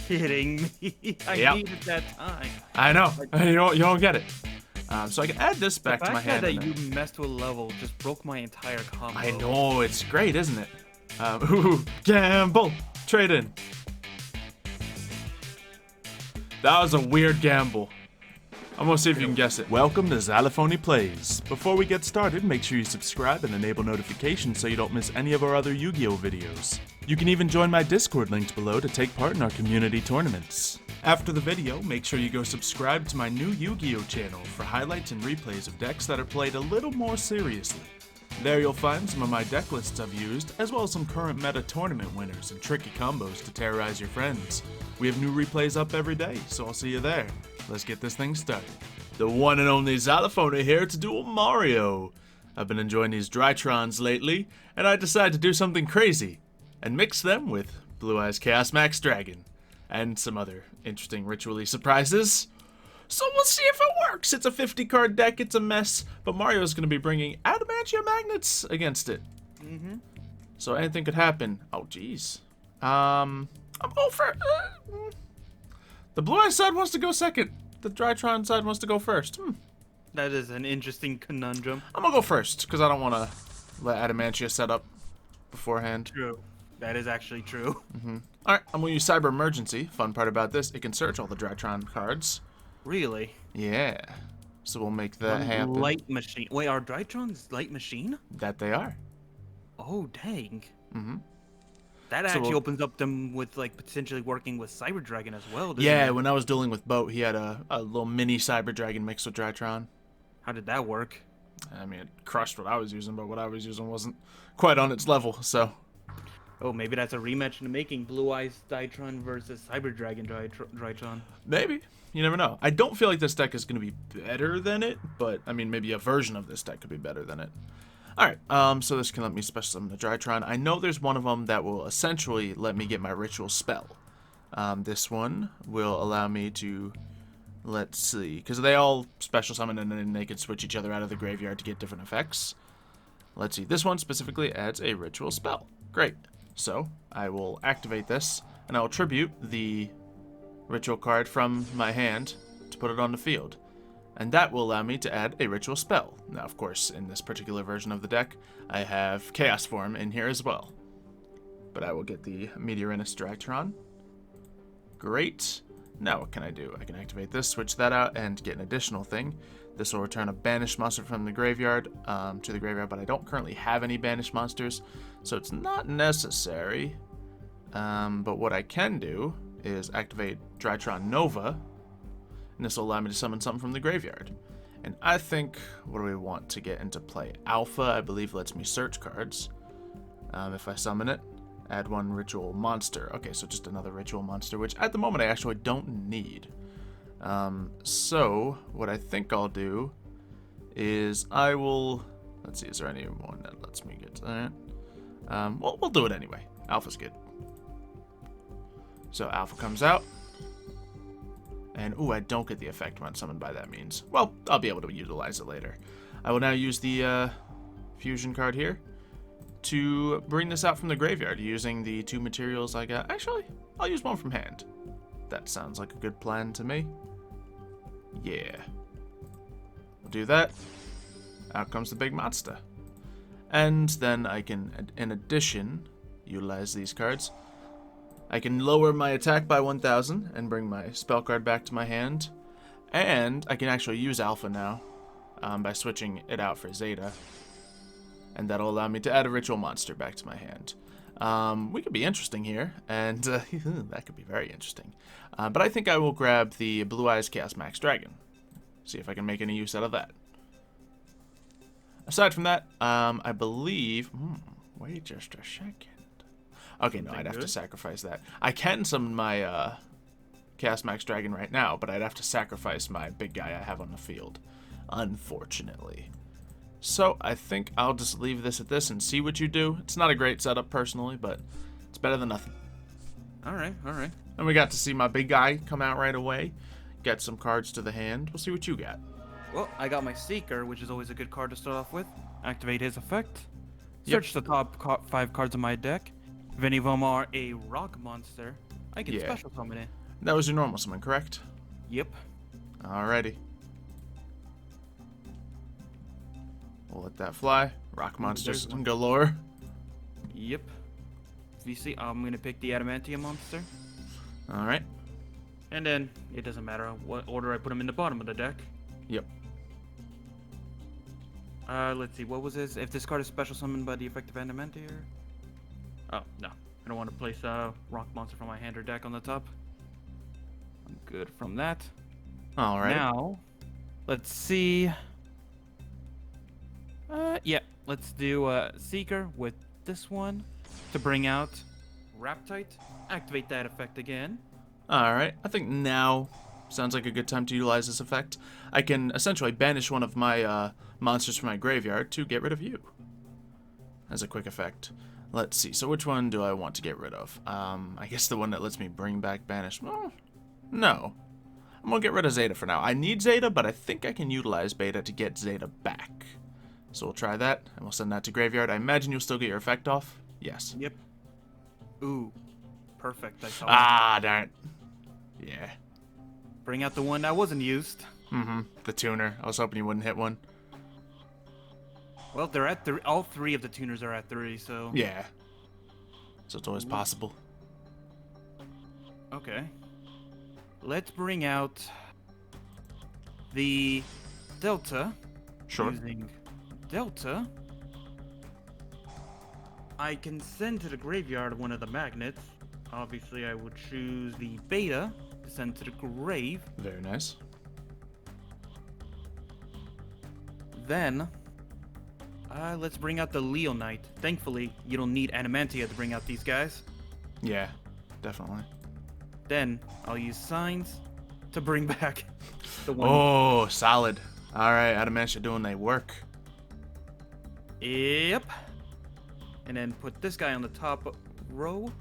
kidding me? I Yep. needed that time. I know. Like, You don't get it. So I can add this the back to my fact hand. that and then- you messed with a level just broke my entire combo. I know, it's great, isn't it? Ooh, gamble. Trade in. That was a weird gamble. I'm gonna see if you can guess it. Welcome to Xylophoney Plays. Before we get started, make sure you subscribe and enable notifications so you don't miss any of our other Yu-Gi-Oh videos. You can even join my Discord linked below to take part in our community tournaments. After the video, make sure you go subscribe to my new Yu-Gi-Oh channel for highlights and replays of decks that are played a little more seriously. There you'll find some of my deck lists I've used, as well as some current meta tournament winners and tricky combos to terrorize your friends. We have new replays up every day, so I'll see you there. Let's get this thing started. The one and only Xylophoney here to duel Mario. I've been enjoying these Draitrons lately, and I decided to do something crazy, and mix them with Blue Eyes Chaos Max Dragon, and some other interesting ritually surprises. So we'll see if it works. It's a 50 card deck, it's a mess, but Mario's going to be bringing Adamancipator against it. So anything could happen. Oh, jeez. I'm going for... the Blue Eyes side wants to go second. The Drytron side wants to go first. That is an interesting conundrum. I'm going to go first, because I don't want to let Adamantia set up beforehand. True. That is actually true. Alright, I'm going to use Cyber Emergency. Fun part about this, it can search all the Drytron cards. Really? Yeah. So we'll make that happen. Light machine. Wait, are Drytrons light machine? That they are. Oh, dang. That So actually we'll- opens up them with, like, potentially working with Cyber Dragon as well, doesn't Yeah, it? when I was dueling with Boat, he had a little mini Cyber Dragon mixed with Drytron. How did that work? I mean, it crushed what I was using, but what I was using wasn't quite on its level, so... Oh, maybe that's a rematch in the making. Blue Eyes Drytron versus Cyber Dragon Drytron. Maybe. You never know. I don't feel like this deck is going to be better than it, but, I mean, maybe a version of this deck could be better than it. Alright, so this can let me special summon the Drytron. I know there's one of them that will essentially let me get my ritual spell. This one will allow me to... Let's see, because they all special summon and then they can switch each other out of the graveyard to get different effects. Let's see, this one specifically adds a ritual spell. Great. So, I will activate this, and I will tribute the ritual card from my hand to put it on the field. And that will allow me to add a ritual spell. Now, of course, in this particular version of the deck, I have Chaos Form in here as well. But I will get the Meteorinus Draitrons. Great. Now what can I do? I can activate this, switch that out, and get an additional thing. This will return a banished monster from the graveyard to the graveyard, but I don't currently have any banished monsters, so it's not necessary. But what I can do is activate Drytron Nova, and this will allow me to summon something from the graveyard. And I think, what do we want to get into play? Alpha, I believe, lets me search cards. If I summon it, add one ritual monster. Okay, so just another ritual monster, which at the moment I actually don't need. So what I think I'll do is I will... Let's see, is there anyone that lets me get to that? Well, we'll do it anyway. Alpha's good. So Alpha comes out. And, ooh, I don't get the effect when summoned by that means. Well, I'll be able to utilize it later. I will now use the fusion card here to bring this out from the graveyard using the two materials I got. Actually, I'll use one from hand. That sounds like a good plan to me. Yeah. We'll do that. Out comes the big monster. And then I can, in addition, utilize these cards. I can lower my attack by 1,000 and bring my spell card back to my hand. And I can actually use Alpha now by switching it out for Zeta. And that'll allow me to add a ritual monster back to my hand. We could be interesting here, and that could be very interesting. But I think I will grab the Blue Eyes Chaos Max Dragon. See if I can make any use out of that. Aside from that, I believe... wait just a second. Okay, no, I'd have to sacrifice that. I can summon my Chaos Max Dragon right now, but I'd have to sacrifice my big guy I have on the field. Unfortunately. So, I think I'll just leave this at this and see what you do. It's not a great setup, personally, but it's better than nothing. Alright, alright. And we got to see my big guy come out right away. Get some cards to the hand. We'll see what you got. Well, I got my Seeker, which is always a good card to start off with. Activate his effect. Search the top 5 cards of my deck. If any of them are a rock monster, I can Yeah. special summon it. That was your normal summon, correct? Yep. Alrighty. We'll let that fly. Rock Ooh, monsters there's one. galore. Yep. VC, I'm gonna pick the Adamantium monster. Alright. And then, it doesn't matter what order I put him in the bottom of the deck. Yep. Let's see, what was this? If this card is special summoned by the effective Adamancipator. Oh, no. I don't want to place a rock monster from my hand or deck on the top. I'm good from that. Alright. Now, let's see. Yeah, let's do Seeker with this one to bring out Raptite. Activate that effect again. Alright. I think now sounds like a good time to utilize this effect. I can essentially banish one of my monsters from my graveyard to get rid of you. As a quick effect. Let's see. So which one do I want to get rid of? I guess the one that lets me bring back banish. Well, no. I'm going to get rid of Zeta for now. I need Zeta, but I think I can utilize Beta to get Zeta back. So we'll try that, and we'll send that to graveyard. I imagine you'll still get your effect off? Yes. Yep. Ooh. Perfect. I saw Ah, darn it. Yeah. Bring out the one that wasn't used. Mm-hmm. The tuner. I was hoping you wouldn't hit one. Well, they're at 3. All 3 of the tuners are at 3, so... Yeah. So it's always possible. Okay. Let's bring out the Delta. Sure. Using Delta, I can send to the graveyard one of the magnets. Obviously, I would choose the Beta to send to the grave. Very nice. Then, let's bring out the Leonite. Thankfully, you don't need Adamantia to bring out these guys. Yeah, definitely. Then, I'll use Signs to bring back the one. Oh, solid. Alright, Adamancipator doing their work. Yep. And then put this guy on the top row.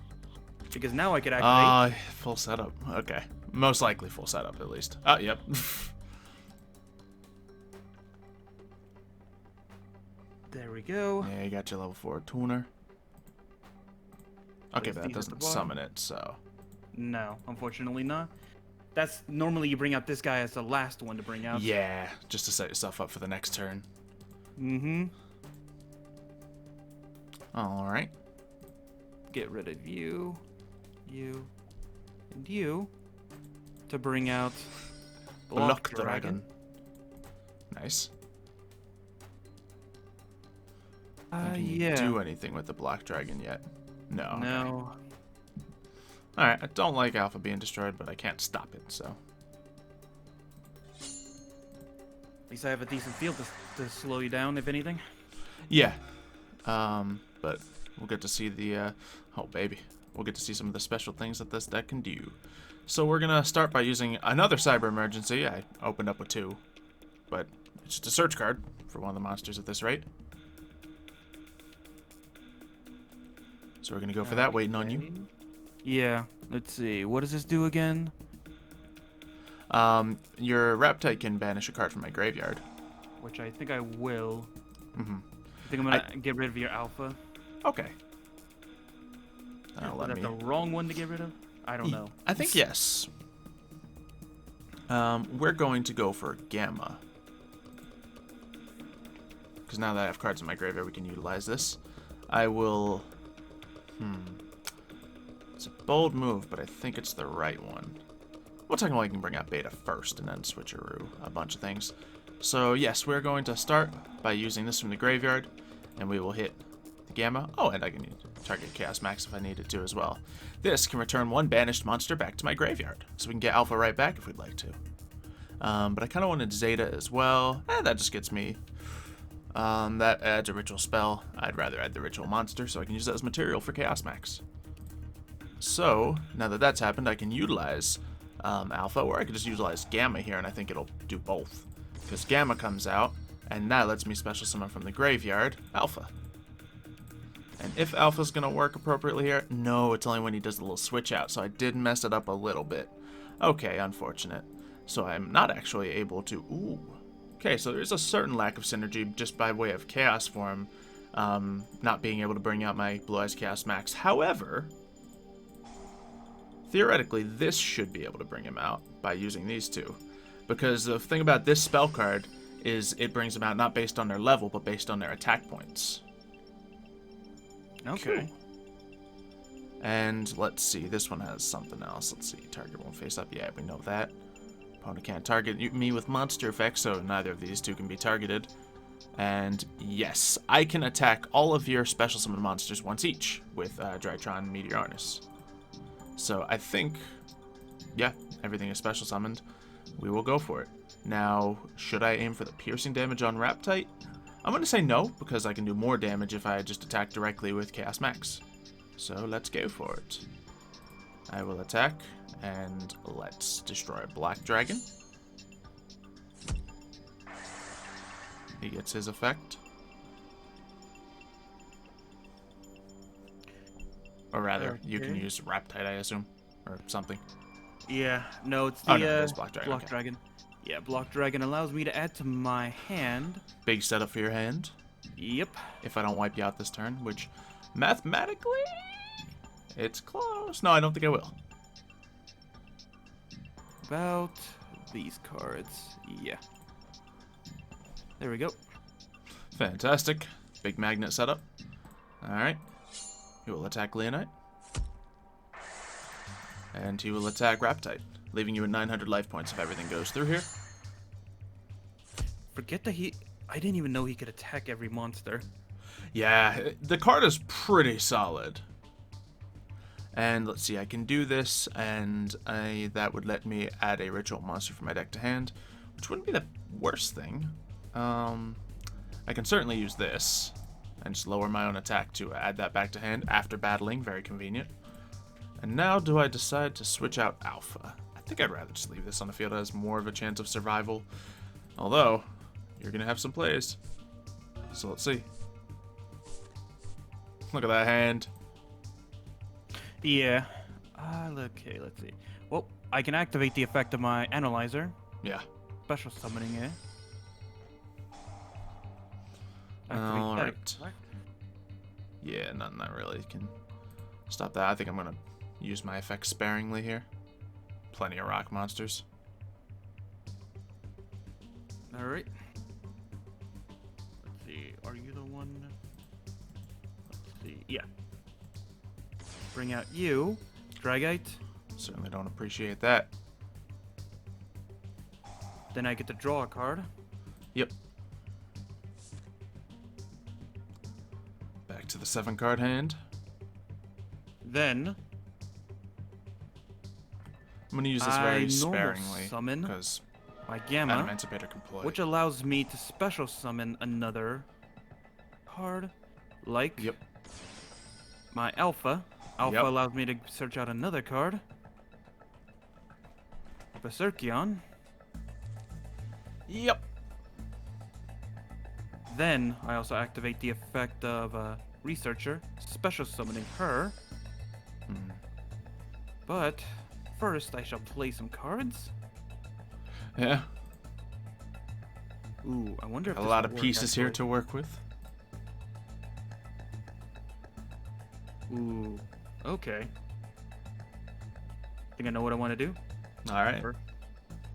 Because now I could activate. Full setup. Okay. Most likely full setup, at least. Oh, yep. There we go. Yeah, you got your level 4 tuner. Okay, Place but that these at the doesn't bottom. summon it, so... No, unfortunately not. That's normally you bring out this guy as the last one to bring out. Yeah, just to set yourself up for the next turn. Mm-hmm. Alright. Get rid of you, and you to bring out Block Dragon. Nice. Can you yeah. do anything with the Black Dragon yet? No. No. Alright, I don't like Alpha being destroyed, but I can't stop it, so... At least I have a decent field to slow you down, if anything. Yeah. But we'll get to see the, oh baby. We'll get to see some of the special things that this deck can do. So we're gonna start by using another Cyber Emergency. I opened up with 2. But it's just a search card for one of the monsters at this rate. So we're gonna go for that, waiting on you. Yeah. Let's see. What does this do again? Your Raptite can banish a card from my graveyard. Which I think I will. Mm-hmm. I think I'm gonna get rid of your Alpha. Okay. Was that the wrong one to get rid of? I don't know. I think yes. We're going to go for Gamma. Because now that I have cards in my graveyard, we can utilize this. I will... It's a bold move, but I think it's the right one. Well, technically I can bring out Beta first and then switcheroo a bunch of things. So yes, we're going to start by using this from the graveyard, and we will hit the Gamma. Oh, and I can target Chaos Max if I needed to as well. This can return one banished monster back to my graveyard, so we can get Alpha right back if we'd like to. But I kind of wanted Zeta as well. That just gets me. That adds a ritual spell. I'd rather add the ritual monster, so I can use that as material for Chaos Max. So, now that that's happened, I can utilize Alpha, or I could just utilize Gamma here, and I think it'll do both. Because Gamma comes out, and that lets me special summon from the graveyard, Alpha. And if Alpha's going to work appropriately here, no, it's only when he does the little switch out, so I did mess it up a little bit. Okay, unfortunate. So I'm not actually able to... Ooh. Okay, so there's a certain lack of synergy just by way of Chaos form, not being able to bring out my Blue Eyes Chaos Max. However, theoretically, this should be able to bring him out by using these two. Because the thing about this spell card is it brings them out not based on their level, but based on their attack points. Okay. And let's see, this one has something else. Let's see, target won't face up. Yeah, we know that. Opponent can't target me with monster effects, so neither of these two can be targeted. And yes, I can attack all of your special summon monsters once each with Drytron Meteornis. So I think, yeah, everything is special summoned. We will go for it. Now, should I aim for the piercing damage on Raptite? I'm going to say no, because I can do more damage if I just attack directly with Chaos Max. So let's go for it. I will attack, and let's destroy a Black Dragon. He gets his effect. Or rather, you can use Raptite, I assume, or something. Yeah, no, it's the Oh, no, it is Black Dragon. Block Dragon. Yeah, Block Dragon allows me to add to my hand. Big setup for your hand. Yep. If I don't wipe you out this turn, which mathematically, it's close. No, I don't think I will. About these cards. Yeah. There we go. Fantastic. Big magnet setup. Alright. He will attack Leonite. And he will attack Raptite, leaving you at 900 life points if everything goes through here. Forget that I didn't even know he could attack every monster. Yeah, the card is pretty solid. And let's see, I can do this, and that would let me add a ritual monster from my deck to hand, which wouldn't be the worst thing. I can certainly use this, and just lower my own attack to add that back to hand after battling, very convenient. And now do I decide to switch out Alpha? I think I'd rather just leave this on the field. It has more of a chance of survival. Although, you're going to have some plays. So let's see. Look at that hand. Yeah. Okay, let's see. Well, I can activate the effect of my Analyzer. Yeah. Special summoning it. Activate Alright. that. Yeah, nothing that really can stop that. I think I'm going to use my effects sparingly here. Plenty of rock monsters. Alright. Let's see. Are you the one? Let's see. Yeah. Bring out you, Dragite. Certainly don't appreciate that. Then I get to draw a card. Yep. Back to the 7-card hand. Then I'm going to use this I very normal sparingly summon because my Gamma, Adamancipator can play. which allows me to special summon another card, like Yep. my Alpha. Alpha Yep. allows me to search out another card. Berserkion. Yep. Then I also activate the effect of Researcher, special summoning her. But first I shall play some cards. Yeah. Ooh, I wonder if A this lot will of work, pieces here actually. to work with. Ooh, okay. Think I know what I want to do. All right.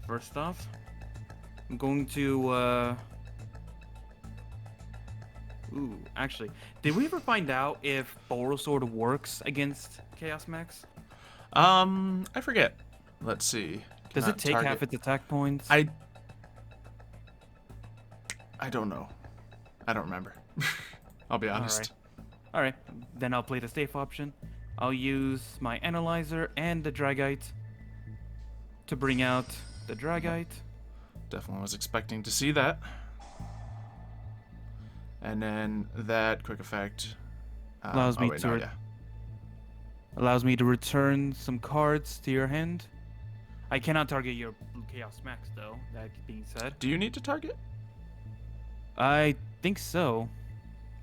First off, I'm going to, Ooh, actually, did we ever find out if Borosword works against Chaos Max? I forget. Let's see. Does Cannot it take target- half its attack points? I don't know. I don't remember. I'll be honest. Alright, then I'll play the safe option. I'll use my Analyzer and the Dragite to bring out the Dragite. Definitely was expecting to see that. And then that quick effect Allows me to yeah. Allows me to return some cards to your hand. I cannot target your Blue Chaos Max, though, that being said. Do you need to target? I think so.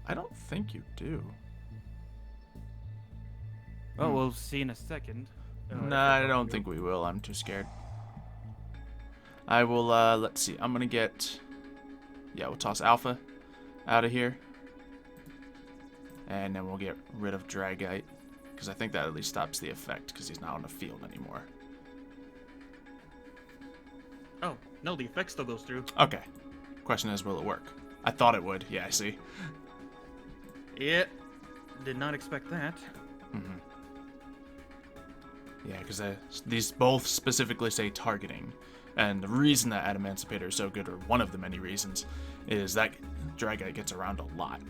I don't think you do. Oh, we'll see in a second. Nah, I don't think we will. I'm too scared. I will, let's see. I'm gonna get... Yeah, we'll toss Alpha out of here. And then we'll get rid of Dragite. because I think that at least stops the effect because he's not on the field anymore. Oh, no, the effect still goes through. Okay. Question is, will it work? I thought it would. Yeah, I see. Yeah, did not expect that. Mm-hmm. Yeah, because these both specifically say targeting. And the reason that Adamancipator is so good, or one of the many reasons, is that Dragite gets around a lot.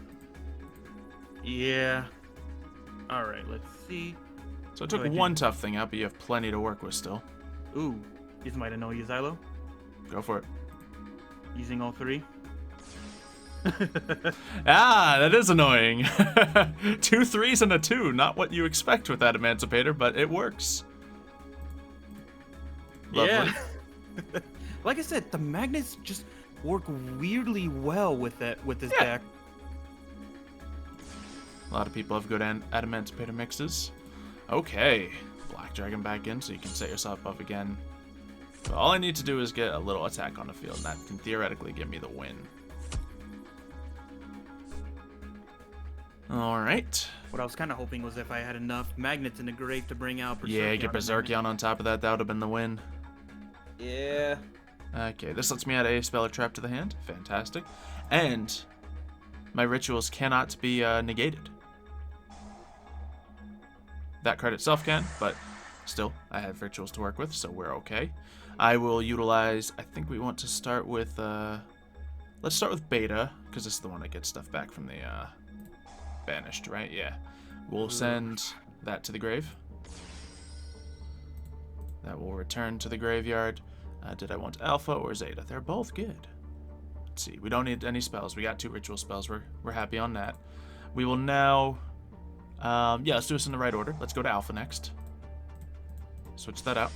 Yeah. Alright, let's see. So it took one tough thing out, but you have plenty to work with still. Ooh, is might know you, Xylo? Go for it. Using all three? Ah, that is annoying. 2 3s and a 2. Not what you expect with Adamancipator, but it works. Lovely. Yeah. Like I said, the magnets just work weirdly well with this deck. A lot of people have good Adamancipator mixes. Okay. Black Dragon back in so you can set yourself up again. So all I need to do is get a little attack on the field, and that can theoretically give me the win. Alright. What I was kind of hoping was if I had enough magnets in the grave to bring out Berserkion. Yeah, get Berserkion on top of that. That would have been the win. Yeah. Okay, this lets me add a spell or trap to the hand. Fantastic. And my rituals cannot be negated. That card itself can, but still, I have rituals to work with, so we're okay. I will utilize, I think we want to start with, let's start with Beta, because this is the one that gets stuff back from the, banished, right? Yeah. We'll send that to the grave. That will return to the graveyard. Did I want Alpha or Zeta? They're both good. Let's see. We don't need any spells. We got 2 ritual spells. We're happy on that. We will now... yeah, let's do this in the right order. Let's go to Alpha next. Switch that out.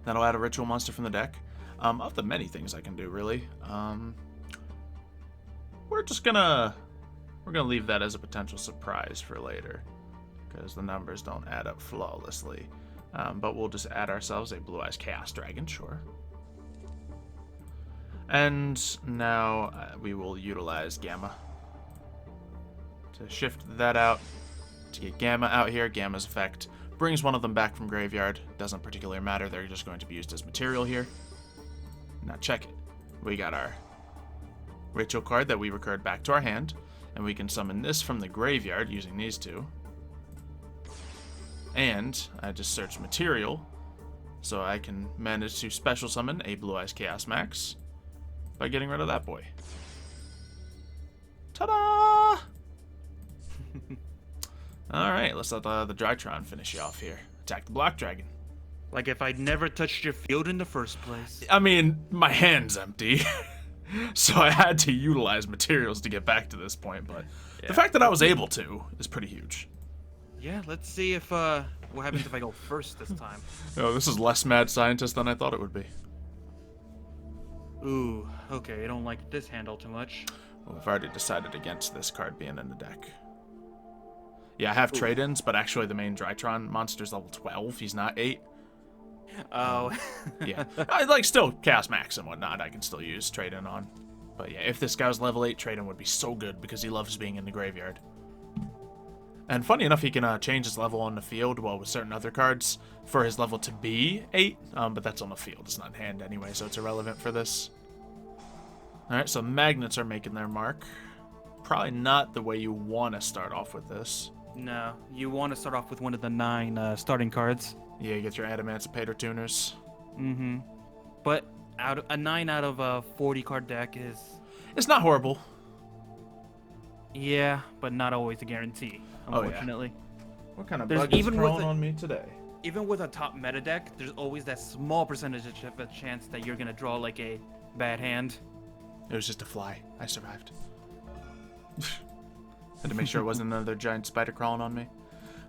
That'll add a ritual monster from the deck. Of the many things I can do, really. We're gonna leave that as a potential surprise for later, because the numbers don't add up flawlessly. But we'll just add ourselves a Blue Eyes Chaos Dragon, sure. And now we will utilize Gamma to shift that out, to get Gamma out here. Gamma's effect brings one of them back from graveyard. Doesn't particularly matter, they're just going to be used as material here. Now check it. We got our ritual card that we recurred back to our hand, and we can summon this from the graveyard using these 2. And I just searched material, so I can manage to special summon a Blue Eyes Chaos Max by getting rid of that boy. Ta-da! Alright, let's let the Drytron finish you off here. Attack the Black Dragon. Like if I'd never touched your field in the first place. I mean, my hand's empty. So I had to utilize materials to get back to this point, but the fact that I was able to is pretty huge. Yeah, let's see if what happens if I go first this time. Oh, this is less mad scientist than I thought it would be. Ooh, okay, I don't like this handle too much. Well, I've already decided against this card being in the deck. Yeah, I have trade-ins, but actually the main Drytron monster's level 12. He's not 8. Oh. Yeah. I like still Chaos Max and whatnot I can still use trade-in on. But yeah, if this guy was level 8, trade-in would be so good because he loves being in the graveyard. And funny enough, he can change his level on the field, well, with certain other cards, for his level to be 8, but that's on the field. It's not in hand anyway, so it's irrelevant for this. Alright, so magnets are making their mark. Probably not the way you want to start off with this. No, you want to start off with one of the 9 starting cards. Yeah, you get your Adamancipator tuners. Mm-hmm. But a 9 out of a 40 card deck is... It's not horrible. Yeah, but not always a guarantee, unfortunately. Oh, yeah. What kind of There's bug is even crawling with on me today? Even with a top meta deck, there's always that small percentage of a chance that you're going to draw like a bad hand. It was just a fly. I survived. Had to make sure it wasn't another giant spider crawling on me.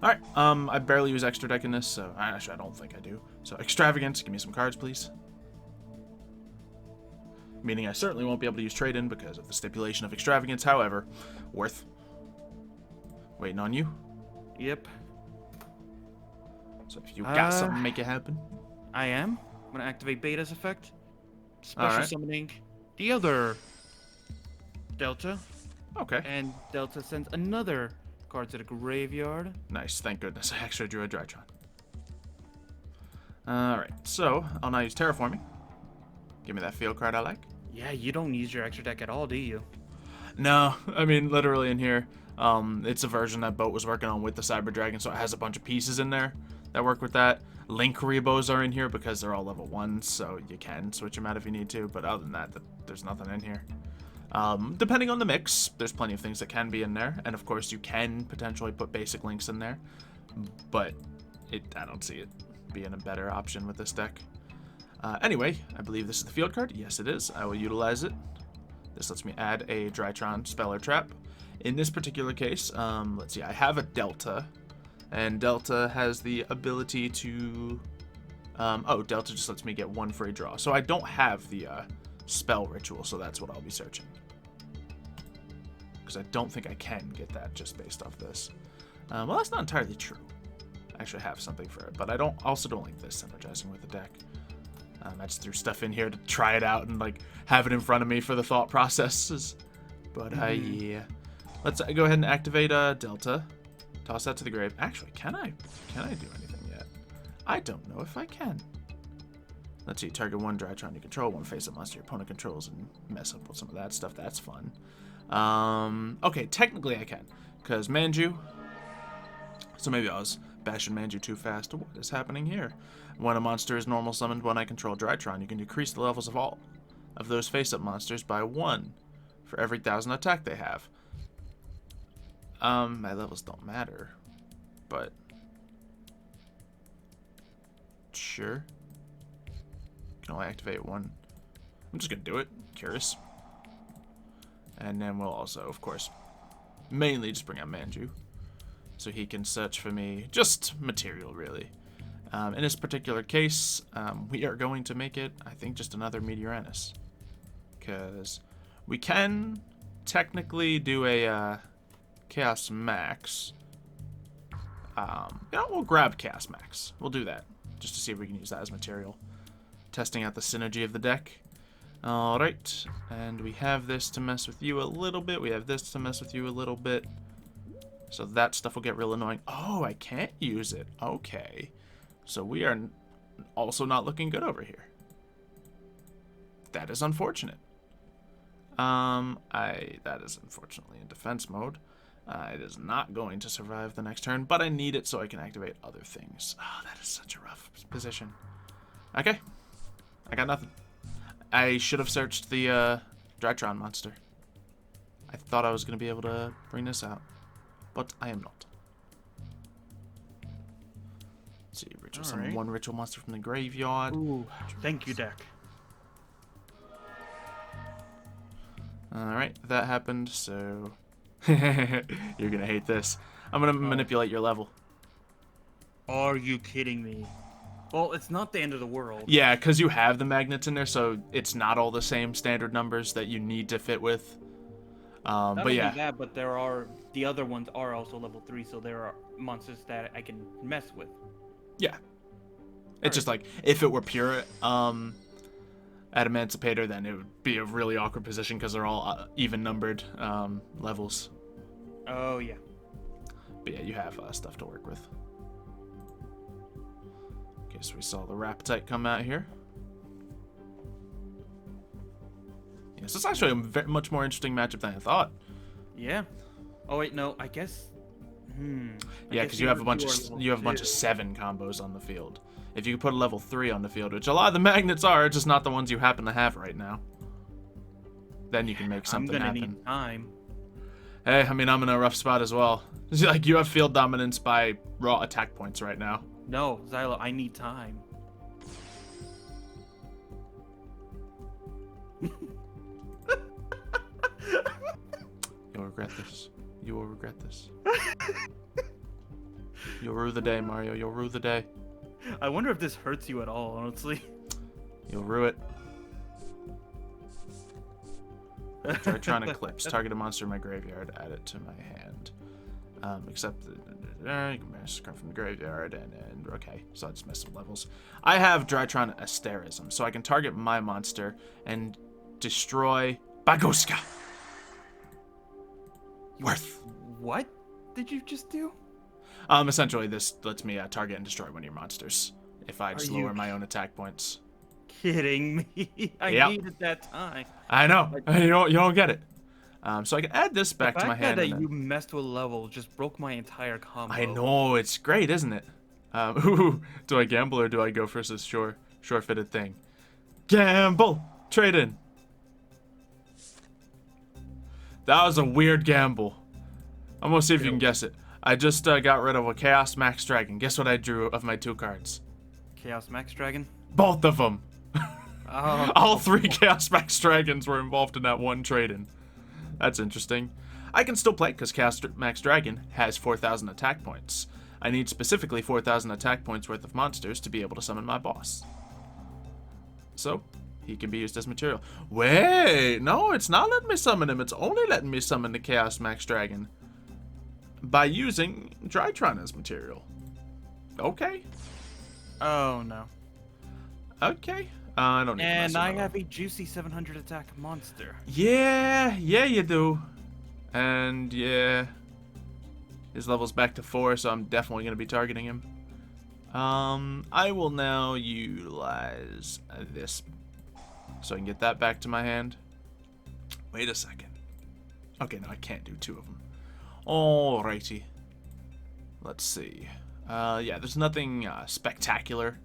Alright, I barely use extra deck in this, so actually I don't think I do. So Extravagance, give me some cards, please. Meaning I certainly won't be able to use trade-in because of the stipulation of Extravagance, however, worth. Waiting on you. Yep. So if you got something, make it happen. I am. I'm going to activate Beta's effect. Special summoning the other Delta. Okay. And Delta sends another Card to the graveyard. Nice, thank goodness. I actually drew a Drytron. Alright, so I'll now use Terraforming. Give me that field card I like. Yeah, you don't use your extra deck at all, do you? No, I mean, literally in here, it's a version that Boat was working on with the Cyber Dragon, so it has a bunch of pieces in there that work with that. Link Rebos are in here because they're all level 1s, so you can switch them out if you need to, but other than that, there's nothing in here. Depending on the mix, there's plenty of things that can be in there, and of course you can potentially put basic links in there, but I don't see it being a better option with this deck. Anyway, I believe this is the field card. Yes, it is. I will utilize it. This lets me add a Drytron Speller Trap. In this particular case, let's see, I have a Delta, and Delta has the ability to... Delta just lets me get 1 free draw. So I don't have the Spell Ritual, so that's what I'll be searching. Because I don't think I can get that just based off this. Well, that's not entirely true. I actually have something for it, but I also don't like this synergizing with the deck. I just threw stuff in here to try it out and like have it in front of me for the thought processes. But yeah, let's go ahead and activate Delta. Toss that to the grave. Actually, can I do anything yet? I don't know if I can. Let's see. Target 1 Drytron you control, 1 face-up monster your opponent controls, and mess up with some of that stuff. That's fun. Okay, technically I can, because Manju. So maybe I was bashing Manju too fast. What is happening here? When a monster is normal summoned when I control Drytron, you can decrease the levels of all of those face-up monsters by 1 for every 1,000 attack they have. My levels don't matter, but sure. Can only activate 1. I'm just gonna do it. Curious. And then we'll also, of course, mainly just bring out Manju, so he can search for me just material, really. In this particular case, we are going to make it, I think, just another Meteoranus, because we can technically do a Chaos Max. Yeah, we'll grab Chaos Max. We'll do that, just to see if we can use that as material. Testing out the synergy of the deck. Alright, and we have this to mess with you a little bit. We have this to mess with you a little bit. So that stuff will get real annoying. Oh, I can't use it. Okay. So we are also not looking good over here. That is unfortunate. That is unfortunately in defense mode. It is not going to survive the next turn, but I need it so I can activate other things. Oh, that is such a rough position. Okay. I got nothing. I should have searched the Drytron monster. I thought I was going to be able to bring this out, but I am not. Let's see, ritual summon 1 ritual monster from the graveyard. Ooh, thank you, deck. Alright, that happened, so... You're going to hate this. I'm going to manipulate your level. Are you kidding me? Well, it's not the end of the world. Yeah, because you have the magnets in there, so it's not all the same standard numbers that you need to fit with. But yeah. That, but the other ones are also level 3, so there are monsters that I can mess with. Yeah. It's just like, if it were pure Adamancipator, then it would be a really awkward position because they're all even numbered levels. Oh, yeah. But yeah, you have stuff to work with. Okay, so we saw the Raptite come out here. Yes, it's actually a very much more interesting matchup than I thought. Yeah. Oh wait, no. I guess. Yeah, because you have a bunch of 7 combos on the field. If you could put a level 3 on the field, which a lot of the magnets are, just not the ones you happen to have right now, then you can make something happen. I'm gonna need time. Hey, I mean, I'm in a rough spot as well. Like, you have field dominance by raw attack points right now. No, Xylo, I need time. You'll regret this. You will regret this. You'll rue the day, Mario. You'll rue the day. I wonder if this hurts you at all, honestly. You'll rue it. Draitrons Eclipse. Target a monster in my graveyard. Add it to my hand. Except you can manage to come from the graveyard and okay, so I just missed some levels. I have Draitrons Asterism, so I can target my monster and destroy Baguska. Worth. What? did you just do? Essentially, this lets me target and destroy one of your monsters if I just lower my own attack points. Kidding me? I needed that time. I know. You don't get it. So I can add this back to my hand. The fact that you messed with level just broke my entire combo. I know, it's great, isn't it? Ooh, do I gamble or do I go for this sure-fitted thing? Gamble! Trade in. That was a weird gamble. I'm gonna see if you can guess it. I just got rid of a Chaos Max Dragon. Guess what I drew of my 2 cards? Chaos Max Dragon? Both of them. Oh. All 3 Chaos Max Dragons were involved in that one trade-in. That's interesting. I can still play because Chaos Max Dragon has 4,000 attack points. I need specifically 4,000 attack points worth of monsters to be able to summon my boss. So, he can be used as material. Wait, no, it's not letting me summon him. It's only letting me summon the Chaos Max Dragon by using Drytron as material. Okay. Oh, no. Okay. I don't need to mess And I around. have a juicy 700 attack monster. Yeah, you do. And yeah, his level's back to 4, so I'm definitely going to be targeting him. I will now utilize this so I can get that back to my hand. Wait a second. Okay, no, I can't do 2 of them. Alrighty. Let's see. Yeah, there's nothing spectacular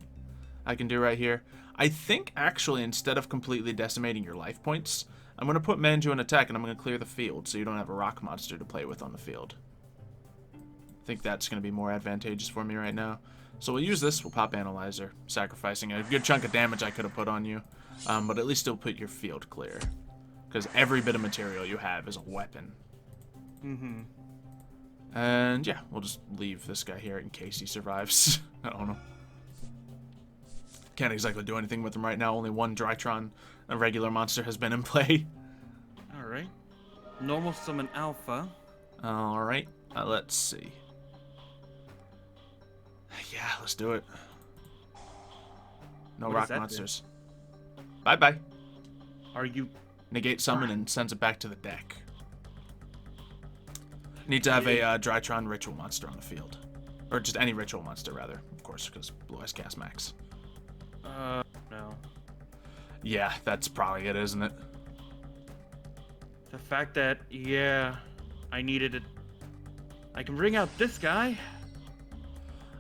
I can do right here. I think, actually, instead of completely decimating your life points, I'm going to put Manju in attack, and I'm going to clear the field, so you don't have a rock monster to play with on the field. I think that's going to be more advantageous for me right now. So we'll use this, we'll pop Analyzer, sacrificing a good chunk of damage I could have put on you, but at least it'll put your field clear. Because every bit of material you have is a weapon. Mm-hmm. And yeah, we'll just leave this guy here in case he survives. I don't know. Can't exactly do anything with him right now. Only one Drytron, a regular monster, has been in play. Alright. Normal summon alpha. Alright, let's see. Yeah, let's do it. No What rock does that monsters. Bye-bye. Are you... Negate summon and sends it back to the deck. Need to have a Drytron ritual monster on the field. Or just any ritual monster, rather. Of course, because Blue has Cast Max. No. Yeah, that's probably it, isn't it? The fact that, yeah, I needed it. I can bring out this guy.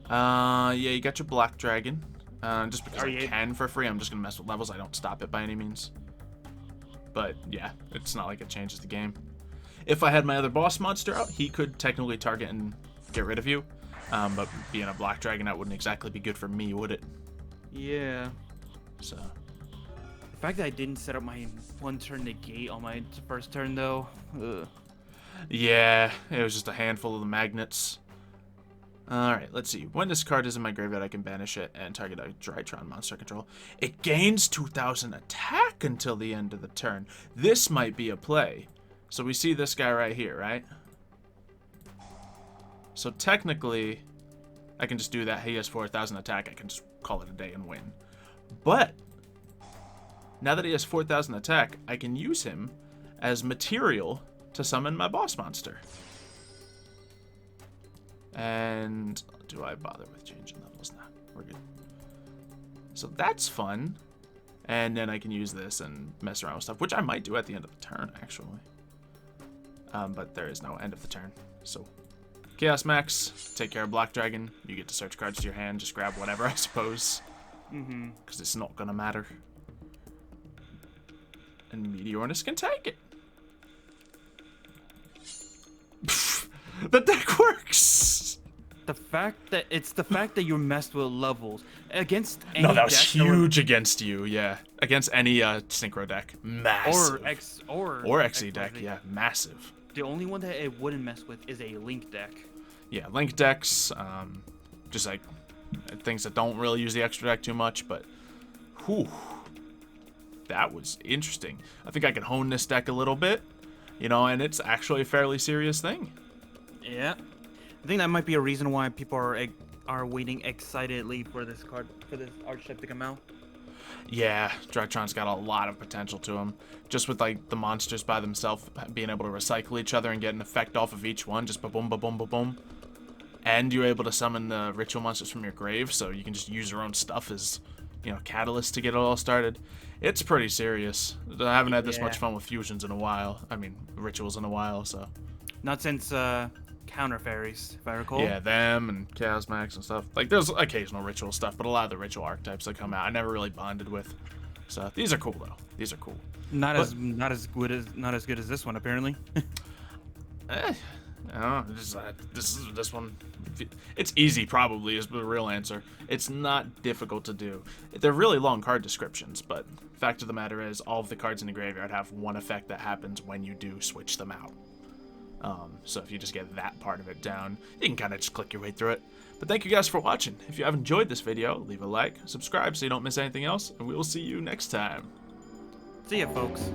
Yeah, you got your Black Dragon. Just because I you- can for free, I'm just gonna mess with levels. I don't stop it by any means. But yeah, it's not like it changes the game. If I had my other boss monster out, he could technically target and get rid of you. But being a Black Dragon, that wouldn't exactly be good for me, would it? Yeah. So. The fact that I didn't set up my 1-turn negate on my first turn, though. Ugh. Yeah, it was just a handful of the magnets. Alright, let's see. When this card is in my graveyard, I can banish it and target a Drytron monster control. It gains 2,000 attack until the end of the turn. This might be a play. So we see this guy right here, right? So technically, I can just do that. He has 4,000 attack. I can just call it a day and win. But now that he has 4,000 attack, I can use him as material to summon my boss monster. And do I bother with changing levels? Nah, we're good. So that's fun. And then I can use this and mess around with stuff, which I might do at the end of the turn, actually. But there is no end of the turn. So Chaos Max, take care of Black Dragon. You get to search cards to your hand. Just grab whatever, I suppose. Mm-hmm. Because it's not going to matter. And Meteornus can take it. The deck works! The fact that you messed with levels against any No, that was deck huge against you, yeah. Against any synchro deck. Massive. or XE deck, XYZ. yeah. Massive. The only one that it wouldn't mess with is a Link deck. Yeah, Link decks, just like things that don't really use the extra deck too much, but whew. That was interesting. I think I can hone this deck a little bit, you know, and it's actually a fairly serious thing. Yeah. I think that might be a reason why people are waiting excitedly for this card, for this archetype to come out. Yeah, Drytron's got a lot of potential to him. Just with, like, the monsters by themselves being able to recycle each other and get an effect off of each one, just ba-boom, ba-boom, ba-boom. And you're able to summon the ritual monsters from your grave, so you can just use your own stuff as, you know, catalyst to get it all started. It's pretty serious. I haven't had this much fun with fusions in a while. I mean, rituals in a while, so. Not since Counter Fairies, if I recall. Yeah, them and Chaos Max and stuff. Like, there's occasional ritual stuff, but a lot of the ritual archetypes that come out, I never really bonded with. So these are cool though. These are cool. Not as good as this one apparently. I don't know. This one. It's easy, probably, is the real answer. It's not difficult to do. They're really long card descriptions, but fact of the matter is, all of the cards in the graveyard have one effect that happens when you do switch them out. So if you just get that part of it down, you can kind of just click your way through it. But thank you guys for watching. If you have enjoyed this video, leave a like, subscribe so you don't miss anything else, and we will see you next time. See ya, folks.